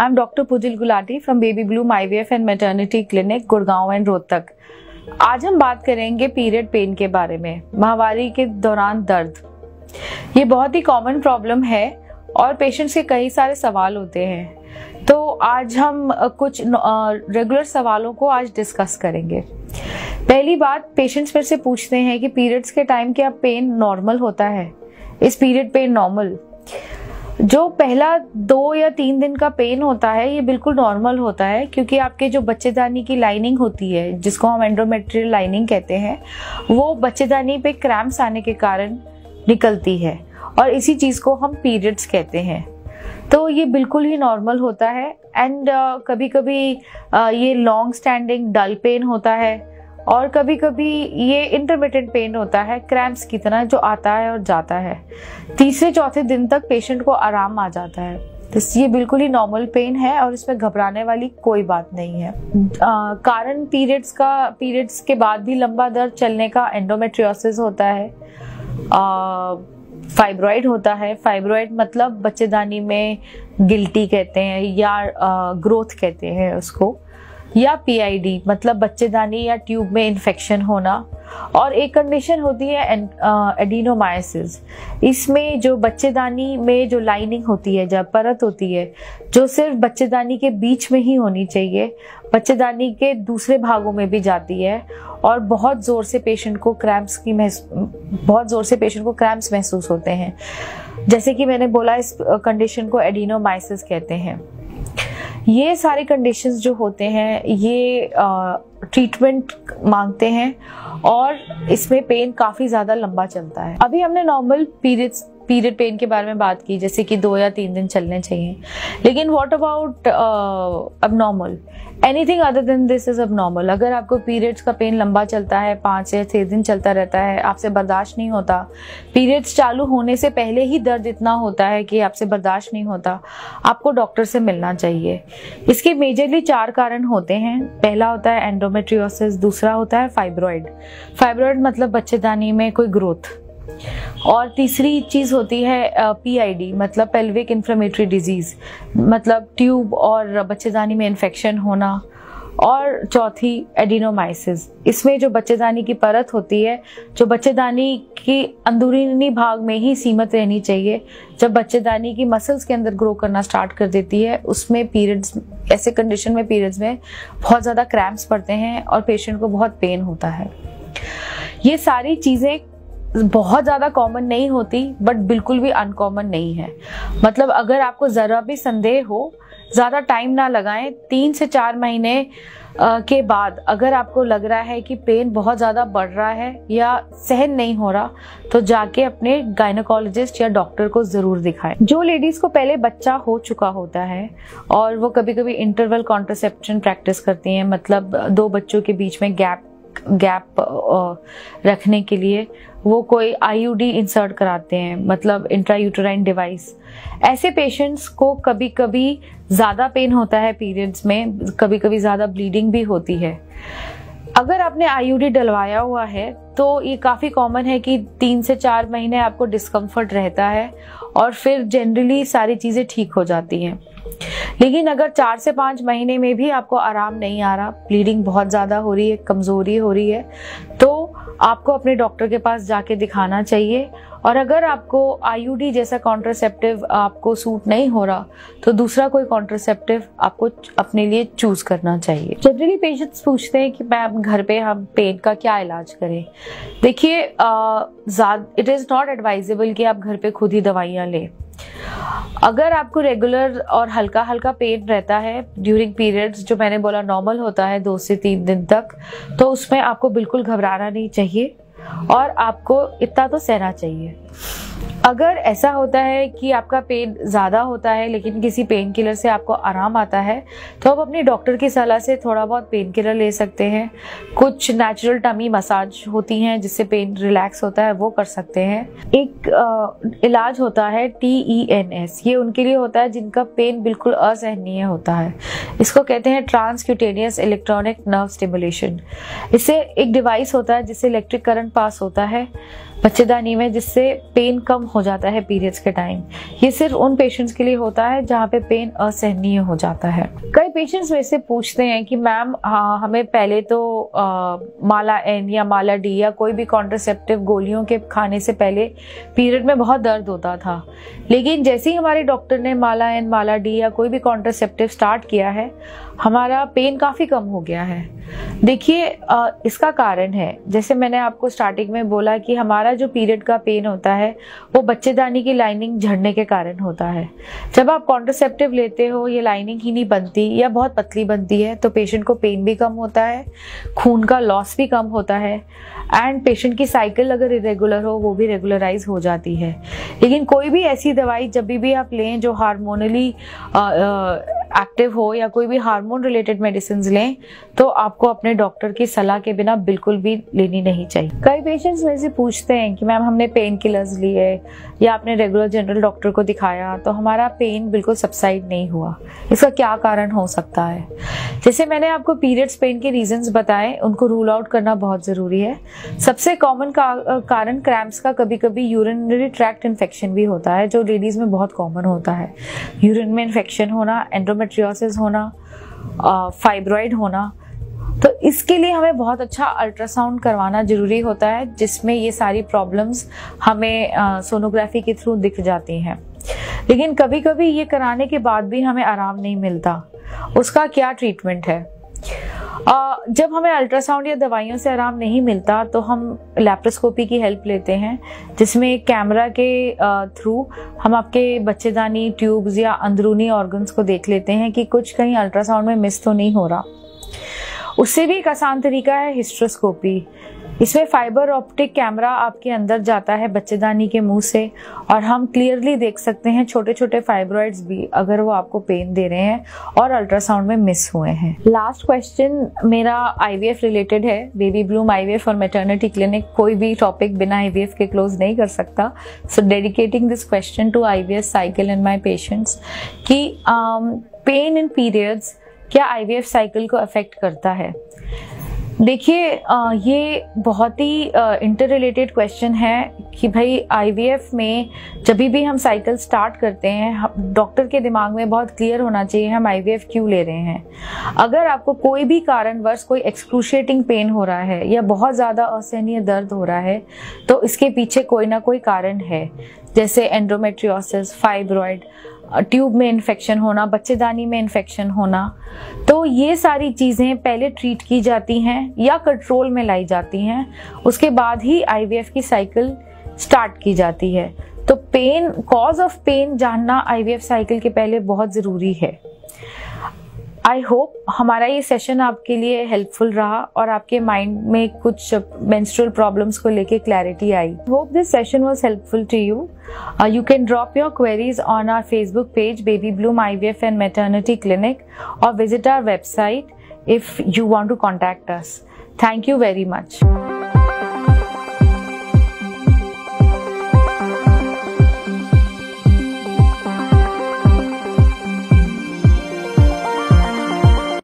I'm Dr. Pujil Gulati from Baby Bloom IVF and Maternity Clinic, Gurgaon and Rohtak. आज हम बात करेंगे पीरियड पेन के बारे में। माहवारी के दौरान दर्द, ये बहुत ही कॉमन प्रॉब्लम है और पेशेंट्स के कई सारे सवाल होते हैं। तो आज हम कुछ रेगुलर सवालों को आज डिस्कस करेंगे। पहली बात, पेशेंट्स मेरे से पूछते हैं कि पीरियड्स के टाइम क्या पेन नॉर्मल होता है? इस पीरियड पेन नॉर्मल? जो पहला 2 या 3 दिन का पेन होता है ये बिल्कुल नॉर्मल होता है, क्योंकि आपके जो बच्चेदानी की लाइनिंग होती है, जिसको हम एंडोमेट्रियल लाइनिंग कहते हैं, वो बच्चेदानी पे क्रैम्प्स आने के कारण निकलती है और इसी चीज को हम पीरियड्स कहते हैं। तो ये बिल्कुल ही नॉर्मल होता है। एंड कभी कभी ये लॉन्ग स्टैंडिंग डल पेन होता है और कभी कभी ये इंटरमिटेंट पेन होता है, क्रैम्प्स की तरह, जो आता है और जाता है। तीसरे चौथे दिन तक पेशेंट को आराम आ जाता है। तो ये बिल्कुल ही नॉर्मल पेन है और इसमें घबराने वाली कोई बात नहीं है। कारण पीरियड्स के बाद भी लंबा दर्द चलने का एंडोमेट्रियोसिस होता है, फाइब्रॉइड होता है। फाइब्रॉइड मतलब बच्चेदानी में गिल्टी कहते हैं या ग्रोथ कहते हैं उसको, या पीआईडी मतलब बच्चेदानी या ट्यूब में इन्फेक्शन होना। और एक कंडीशन होती है एडिनोमायोसिस। इसमें जो बच्चेदानी में जो लाइनिंग होती है, जब परत होती है, जो सिर्फ बच्चेदानी के बीच में ही होनी चाहिए, बच्चेदानी के दूसरे भागों में भी जाती है और बहुत जोर से पेशेंट को क्रैम्प्स महसूस होते हैं। जैसे कि मैंने बोला, इस कंडीशन को एडिनोमायोसिस कहते हैं। ये सारे कंडीशंस जो होते हैं ये ट्रीटमेंट मांगते हैं और इसमें पेन काफी ज्यादा लंबा चलता है। अभी हमने नॉर्मल पीरियड पेन के बारे में बात की, जैसे कि 2 या 3 दिन चलने चाहिए। लेकिन what about abnormal? Anything other than this is abnormal. अगर आपको पीरियड्स का पेन लंबा चलता है, 5 या 6 दिन चलता रहता है, आपसे बर्दाश्त नहीं होता, पीरियड्स चालू होने से पहले ही दर्द इतना होता है कि आपसे बर्दाश्त नहीं होता, आपको डॉक्टर से मिलना चाहिए। इसके मेजरली 4 कारण होते हैं। पहला होता है एंडोमेट्रियोसिस, दूसरा होता है फाइब्रॉइड मतलब बच्चेदानी में कोई ग्रोथ, और तीसरी चीज होती है पीआईडी मतलब पेल्विक इन्फ्लेमेटरी डिजीज मतलब ट्यूब और बच्चेदानी में इन्फेक्शन होना, और चौथी एडिनोमायोसिस। इसमें जो बच्चेदानी की परत होती है, जो बच्चेदानी की अंदरूनी भाग में ही सीमित रहनी चाहिए, जब बच्चेदानी की मसल्स के अंदर ग्रो करना स्टार्ट कर देती है, उसमें पीरियड्स, ऐसे कंडीशन में पीरियड्स में बहुत ज्यादा क्रैम्प्स पड़ते हैं और पेशेंट को बहुत पेन होता है। ये सारी चीजें बहुत ज्यादा कॉमन नहीं होती, बट बिल्कुल भी अनकॉमन नहीं है। मतलब अगर आपको जरा भी संदेह हो, ज्यादा टाइम ना लगाएं, 3 से 4 महीने के बाद अगर आपको लग रहा है कि पेन बहुत ज्यादा बढ़ रहा है या सहन नहीं हो रहा, तो जाके अपने गायनेकोलॉजिस्ट या डॉक्टर को जरूर दिखाएं। जो लेडीज को पहले बच्चा हो चुका होता है और वो कभी कभी इंटरवल कॉन्ट्रासेप्शन प्रैक्टिस करती हैं, मतलब 2 बच्चों के बीच में गैप रखने के लिए वो कोई आईयूडी इंसर्ट कराते हैं, मतलब इंट्रायूटेराइन डिवाइस। ऐसे पेशेंट्स को कभी कभी ज्यादा पेन होता है पीरियड्स में, कभी कभी ज्यादा ब्लीडिंग भी होती है। अगर आपने आईयूडी डलवाया हुआ है तो ये काफी कॉमन है कि 3 से 4 महीने आपको डिस्कम्फर्ट रहता है और फिर जनरली सारी चीजें ठीक हो जाती हैं। लेकिन अगर 4 से 5 महीने में भी आपको आराम नहीं आ रहा, ब्लीडिंग बहुत ज्यादा हो रही है, कमजोरी हो रही है, तो आपको अपने डॉक्टर के पास जाके दिखाना चाहिए। और अगर आपको आईयूडी जैसा कॉन्ट्रासेप्टिव आपको सूट नहीं हो रहा, तो दूसरा कोई कॉन्ट्रासेप्टिव आपको अपने लिए चूज करना चाहिए। जनरली पेशेंट्स पूछते हैं कि मैम घर पे हम पेन का क्या इलाज करें। देखिए, इट इज नॉट एडवाइजेबल कि आप घर पे खुद ही दवाइयाँ लें। अगर आपको रेगुलर और हल्का हल्का पेन रहता है ड्यूरिंग पीरियड्स, जो मैंने बोला नॉर्मल होता है 2 से 3 दिन तक, तो उसमें आपको बिल्कुल घबराना नहीं चाहिए और आपको इतना तो सहना चाहिए। अगर ऐसा होता है कि आपका पेन ज़्यादा होता है लेकिन किसी पेन किलर से आपको आराम आता है, तो आप अपने डॉक्टर की सलाह से थोड़ा बहुत पेन किलर ले सकते हैं। कुछ नेचुरल टमी मसाज होती हैं जिससे पेन रिलैक्स होता है, वो कर सकते हैं। एक इलाज होता है TENS, ये उनके लिए होता है जिनका पेन बिल्कुल असहनीय होता है। इसको कहते हैं ट्रांसक्यूटेनियस इलेक्ट्रॉनिक नर्व स्टिमुलेशन। इससे एक डिवाइस होता है जिससे इलेक्ट्रिक करंट पास होता है बच्चेदानी में, जिससे पेन कम हो जाता है पीरियड्स के टाइम। ये सिर्फ उन पेशेंट्स के लिए होता है जहाँ पे पेन असहनीय हो जाता है। कई पेशेंट्स मेरे से पूछते हैं कि मैम हमें पहले तो माला एन या माला डी या कोई भी कॉन्ट्रासेप्टिव गोलियों के खाने से पहले पीरियड में बहुत दर्द होता था, लेकिन जैसे ही हमारे डॉक्टर ने माला एन, माला डी या कोई भी कॉन्ट्रासेप्टिव स्टार्ट किया है, हमारा पेन काफ़ी कम हो गया है। देखिए, इसका कारण है, जैसे मैंने आपको स्टार्टिंग में बोला कि हमारा जो पीरियड का पेन होता है वो बच्चेदानी की लाइनिंग झड़ने के कारण होता है। जब आप कॉन्ट्रासेप्टिव लेते हो, ये लाइनिंग ही नहीं बनती या बहुत पतली बनती है, तो पेशेंट को पेन भी कम होता है, खून का लॉस भी कम होता है, एंड पेशेंट की साइकिल अगर इरेगुलर हो वो भी रेगुलराइज हो जाती है। लेकिन कोई भी ऐसी दवाई जब भी आप लें जो हार्मोनली एक्टिव हो या कोई भी हार्मोन रिलेटेड मेडिसिन लें, तो आपको अपने डॉक्टर की सलाह के बिना बिल्कुल भी लेनी नहीं चाहिए। कई पेशेंट्स मेरे से पूछते हैं कि मैम हमने पेन किलर्स लिए या आपने रेगुलर जनरल डॉक्टर को दिखाया तो हमारा पेन बिल्कुल सबसाइड नहीं हुआ, इसका क्या कारण हो सकता है। जैसे मैंने आपको पीरियड्स पेन के रीजंस बताए, उनको रूल आउट करना बहुत ज़रूरी है। सबसे कॉमन कारण क्रैम्प्स का कभी कभी यूरिनरी ट्रैक्ट इन्फेक्शन भी होता है, जो लेडीज़ में बहुत कॉमन होता है। यूरिन में इन्फेक्शन होना, एंडोमेट्रियोसिस होना, फाइब्रॉइड होना, तो इसके लिए हमें बहुत अच्छा अल्ट्रासाउंड करवाना जरूरी होता है, जिसमें ये सारी प्रॉब्लम्स हमें सोनोग्राफी के थ्रू दिख जाती हैं। लेकिन कभी कभी ये कराने के बाद भी हमें आराम नहीं मिलता, उसका क्या ट्रीटमेंट है। जब हमें अल्ट्रासाउंड या दवाइयों से आराम नहीं मिलता तो हम लैप्रोस्कोपी की हेल्प लेते हैं, जिसमें एक कैमरा के थ्रू हम आपके बच्चेदानी ट्यूब्स या अंदरूनी ऑर्गन्स को देख लेते हैं कि कुछ कहीं अल्ट्रासाउंड में मिस तो नहीं हो रहा। उससे भी एक आसान तरीका है हिस्ट्रोस्कोपी। इसमें फाइबर ऑप्टिक कैमरा आपके अंदर जाता है बच्चेदानी के मुंह से, और हम क्लियरली देख सकते हैं छोटे छोटे फाइब्रॉइड्स भी, अगर वो आपको पेन दे रहे हैं और अल्ट्रासाउंड में मिस हुए हैं। लास्ट क्वेश्चन मेरा आईवीएफ रिलेटेड है, बेबी ब्लूम आईवीएफ और मैटरनिटी क्लिनिक। कोई भी टॉपिक बिना आईवीएफ के क्लोज नहीं कर सकता, so dedicating this question to IVF cycle and my patients कि पेन इन पीरियड्स क्या आईवीएफ साइकिल को अफेक्ट करता है। देखिए, ये बहुत ही इंटर रिलेटेड क्वेश्चन है कि भाई आईवीएफ में जब भी हम साइकिल स्टार्ट करते हैं, डॉक्टर के दिमाग में बहुत क्लियर होना चाहिए हम आईवीएफ क्यों ले रहे हैं। अगर आपको कोई भी कारणवश कोई एक्सक्रूशिएटिंग पेन हो रहा है या बहुत ज़्यादा असहनीय दर्द हो रहा है, तो इसके पीछे कोई ना कोई कारण है, जैसे एंडोमेट्रियोसिस, फाइब्रॉइड, ट्यूब में इन्फेक्शन होना, बच्चेदानी में इन्फेक्शन होना। तो ये सारी चीज़ें पहले ट्रीट की जाती हैं या कंट्रोल में लाई जाती हैं, उसके बाद ही आईवीएफ की साइकिल स्टार्ट की जाती है। तो पेन, कॉज ऑफ पेन जानना आईवीएफ साइकिल के पहले बहुत ज़रूरी है। आई होप हमारा ये सेशन आपके लिए हेल्पफुल रहा और आपके माइंड में कुछ मेंस्ट्रुअल प्रॉब्लम्स को लेके क्लैरिटी आई। Hope this session was helpful to you. You can drop your queries on our Facebook page, Baby Bloom IVF and Maternity Clinic, or visit our website if you want to contact us. Thank you very much.